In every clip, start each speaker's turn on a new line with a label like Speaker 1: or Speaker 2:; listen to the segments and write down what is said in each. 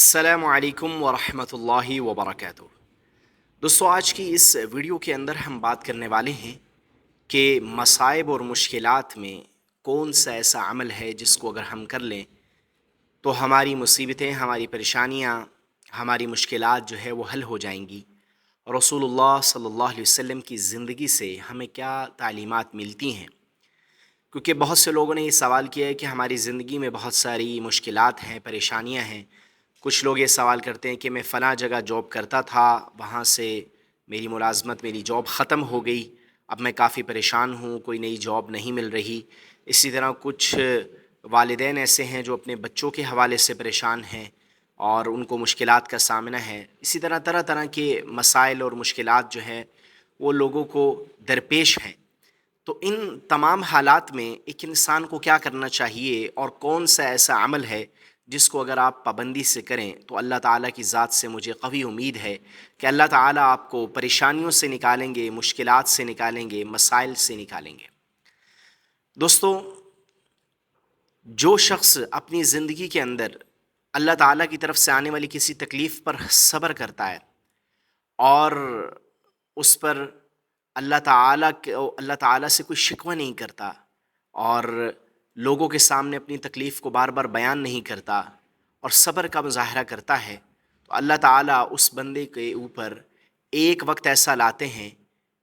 Speaker 1: अस्सलामु अलैकुम वरहमतुल्लाहि वबरकातुहू। दोस्तों, आज की इस वीडियो के अंदर हम बात करने वाले हैं कि मसाइब और मुश्किलात में कौन सा ऐसा अमल है जिसको अगर हम कर लें तो हमारी मुसीबतें, हमारी परेशानियाँ, हमारी मुश्किलात जो है वो हल हो जाएंगी। रसूलुल्लाह सल्लल्लाहु अलैहि वसल्लम की ज़िंदगी से हमें क्या तालीमात मिलती हैं, क्योंकि बहुत से लोगों ने ये सवाल किया है कि हमारी ज़िंदगी में बहुत सारी मुश्किलात हैं, परेशानियाँ हैं। कुछ लोग ये सवाल करते हैं कि मैं फ़लाँ जगह जॉब करता था, वहाँ से मेरी मुलाज़मत, मेरी जॉब ख़त्म हो गई, अब मैं काफ़ी परेशान हूँ, कोई नई जॉब नहीं मिल रही। इसी तरह कुछ वालिदैन ऐसे हैं जो अपने बच्चों के हवाले से परेशान हैं और उनको मुश्किलात का सामना है। इसी तरह तरह तरह के मसाइल और मुश्किलात जो हैं वो लोगों को दरपेश हैं। तो इन तमाम हालात में एक इंसान को क्या करना चाहिए और कौन सा ऐसा अमल है जिसको अगर आप पाबंदी से करें तो अल्लाह ताला की ज़ात से मुझे कवी उम्मीद है कि अल्लाह ताला आपको परेशानियों से निकालेंगे, मुश्किलात से निकालेंगे, मसाइल से निकालेंगे। दोस्तों, जो शख्स अपनी ज़िंदगी के अंदर अल्लाह ताला की तरफ से आने वाली किसी तकलीफ़ पर सब्र करता है और उस पर अल्लाह ताला से कोई शिकवा नहीं करता और लोगों के सामने अपनी तकलीफ़ को बार बार बयान नहीं करता और सब्र का मुज़ाहरा करता है, तो अल्लाह ताला उस बंदे के ऊपर एक वक्त ऐसा लाते हैं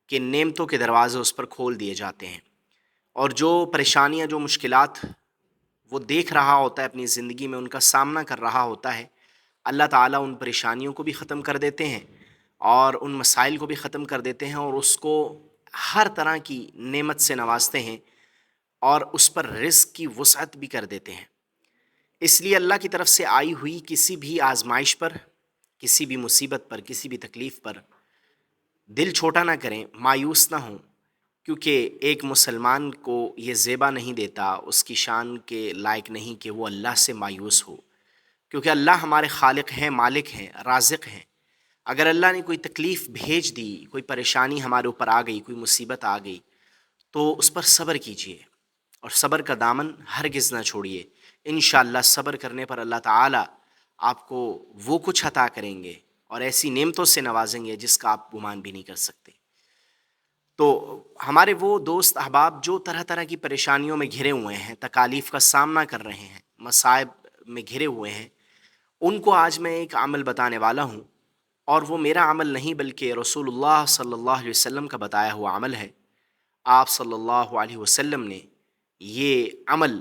Speaker 1: कि नेमतों के दरवाज़े उस पर खोल दिए जाते हैं। और जो परेशानियाँ, जो मुश्किलात वो देख रहा होता है अपनी ज़िंदगी में, उनका सामना कर रहा होता है, अल्लाह ताला उन परेशानियों को भी ख़त्म कर देते हैं और उन मसाइल को भी ख़त्म कर देते हैं और उसको हर तरह की नेमत से नवाजते हैं और उस पर रिज़्क़ की वुसअत भी कर देते हैं। इसलिए अल्लाह की तरफ से आई हुई किसी भी आज़माइश पर, किसी भी मुसीबत पर, किसी भी तकलीफ़ पर दिल छोटा ना करें, मायूस ना हों, क्योंकि एक मुसलमान को ये ज़ेबा नहीं देता, उसकी शान के लायक नहीं कि वो अल्लाह से मायूस हो, क्योंकि अल्लाह हमारे खालिक हैं, मालिक हैं, राज़िक़ हैं। अगर अल्लाह ने कोई तकलीफ़ भेज दी, कोई परेशानी हमारे ऊपर आ गई, कोई मुसीबत आ गई, तो उस पर सब्र कीजिए और सब्र का दामन हरगिज़ ना छोड़िए। इंशाअल्लाह सब्र करने पर अल्लाह ताला आपको वो कुछ अता करेंगे और ऐसी नेमतों से नवाजेंगे जिसका आप गुमान भी नहीं कर सकते। तो हमारे वो दोस्त अहबाब जो तरह तरह की परेशानियों में घिरे हुए हैं, तकालीफ़ का सामना कर रहे हैं, मसाइब में घिरे हुए हैं, उनको आज मैं एक अमल बताने वाला हूँ और वो मेरा अमल नहीं बल्कि रसूलुल्लाह सल्लल्लाहु अलैहि वसल्लम का बताया हुआ अमल है। आप सल्लल्लाहु अलैहि वसल्लम ने ये अमल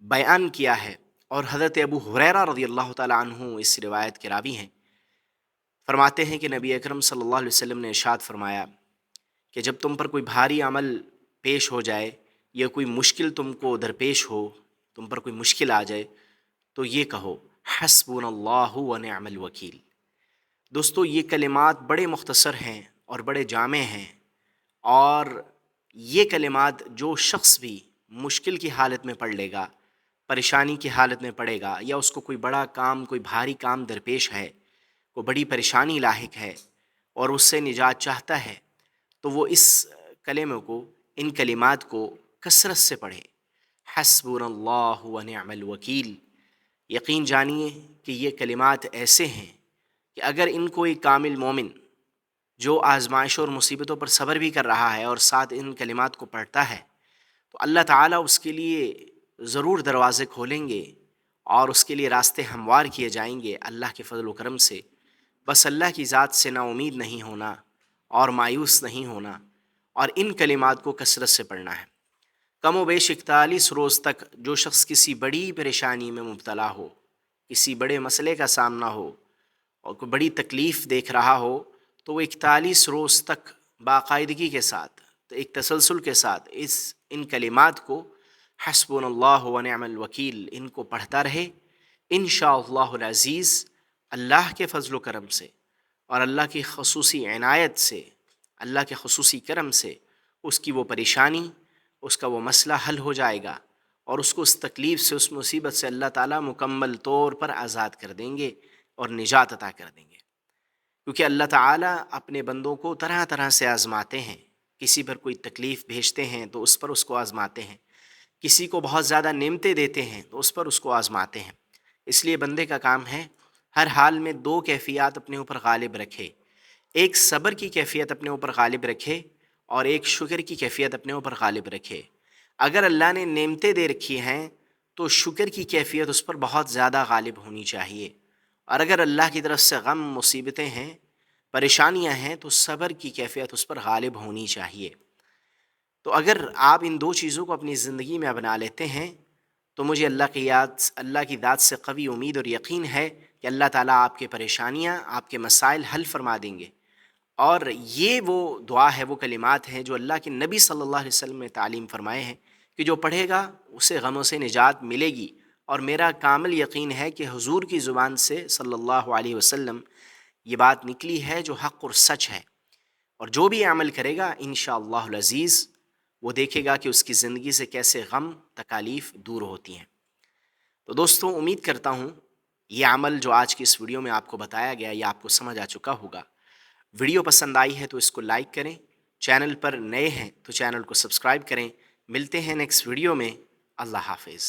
Speaker 1: बयान किया है और हज़रत अबू हुरैरा रज़ियल्लाहु ताला अन्हु इस रिवायत के रावी हैं। फरमाते हैं कि नबी अकरम सल्लल्लाहु अलैहि वसल्लम ने इरशाद फरमाया कि जब तुम पर कोई भारी अमल पेश हो जाए या कोई मुश्किल तुमको दरपेश हो, तुम पर कोई मुश्किल आ जाए, तो ये कहो, हस्बुनल्लाहु व निअमल वकील। दोस्तों, ये कलिमात बड़े मुख्तसर हैं और बड़े जामे हैं और ये कलिमात जो शख्स भी मुश्किल की हालत में पड़ लेगा, परेशानी की हालत में पड़ेगा या उसको कोई बड़ा काम, कोई भारी काम दरपेश है, कोई बड़ी परेशानी लाहिक है और उससे निजात चाहता है, तो वो इस कलेमे को, इन कलिमात को कसरत से पढ़े, हस्बुनल्लाहु व निअमल वकील। यकीन जानिए कि ये कलिमात ऐसे हैं कि अगर इनको एक कामिल मोमिन जो आज़माइशों और मुसीबतों पर सब्र भी कर रहा है और साथ इन कलिमात को पढ़ता है, तो अल्लाह ताला उसके लिए ज़रूर दरवाज़े खोलेंगे और उसके लिए रास्ते हमवार किए जाएंगे अल्लाह के फ़ज़ल व करम से। बस अल्लाह की ज़ात से नाउमीद नहीं होना और मायूस नहीं होना और इन कलिमात को कसरत से पढ़ना है। कम व बेश 41 रोज़ तक जो शख्स किसी बड़ी परेशानी में मुब्तला हो, किसी बड़े मसले का सामना हो और कोई बड़ी तकलीफ़ देख रहा हो, तो वो 41 रोज़ तक बाकायदगी के साथ, तो एक तसलसल के साथ इन कलिमात को, हस्बुनल्लाहु व निअमल वकील, इनको पढ़ता रहे। इंशाअल्लाहुल अज़ीज़ अल्लाह के फ़ज़ल व करम से और अल्लाह की ख़ुसूसी इनायत से, अल्लाह के ख़ुसूसी करम से उसकी वो परेशानी, उसका वो मसला हल हो जाएगा और उसको उस तकलीफ़ से, उस मुसीबत से अल्लाह ताला मुकम्मल तौर पर आज़ाद कर देंगे और निजात अता कर देंगे। क्योंकि अल्लाह ताला अपने बंदों को तरह तरह से आज़माते हैं। किसी पर कोई तकलीफ़ भेजते हैं तो उस पर उसको आज़माते हैं, किसी को बहुत ज़्यादा नेमतें देते हैं तो उस पर उसको आज़माते हैं। इसलिए बंदे का काम है ہر حال میں دو کیفیات اپنے اوپر غالب رکھے، ایک صبر کی کیفیت اپنے اوپر غالب رکھے اور ایک شکر کی کیفیت اپنے اوپر غالب رکھے۔ اگر اللہ نے نعمتیں دے رکھی ہیں تو شکر کی کیفیت اس پر بہت زیادہ غالب ہونی چاہیے، اور اگر اللہ کی طرف سے غم، مصیبتیں ہیں، پریشانیاں ہیں، تو صبر کی کیفیت اس پر غالب ہونی چاہیے۔ تو اگر آپ ان دو چیزوں کو اپنی زندگی میں اپنا لیتے ہیں تو مجھے اللہ کی ذات سے قوی امید اور یقین ہے کہ اللہ تعالیٰ آپ کے پریشانیاں، آپ کے مسائل حل فرما دیں گے۔ اور یہ وہ دعا ہے، وہ کلمات ہیں جو اللہ کے نبی صلی اللہ علیہ وسلم نے تعلیم فرمائے ہیں کہ جو پڑھے گا اسے غموں سے نجات ملے گی، اور میرا کامل یقین ہے کہ حضور کی زبان سے صلی اللہ علیہ وسلم یہ بات نکلی ہے جو حق اور سچ ہے، اور جو بھی عمل کرے گا انشاءاللہ العزیز وہ دیکھے گا کہ اس کی زندگی سے کیسے غم، تکالیف دور ہوتی ہیں۔ تو دوستوں، امید کرتا ہوں یہ عمل جو آج کی اس ویڈیو میں آپ کو بتایا گیا یہ آپ کو سمجھ آ چکا ہوگا۔ ویڈیو پسند آئی ہے تو اس کو لائک کریں، چینل پر نئے ہیں تو چینل کو سبسکرائب کریں۔ ملتے ہیں نیکسٹ ویڈیو میں۔ اللہ حافظ۔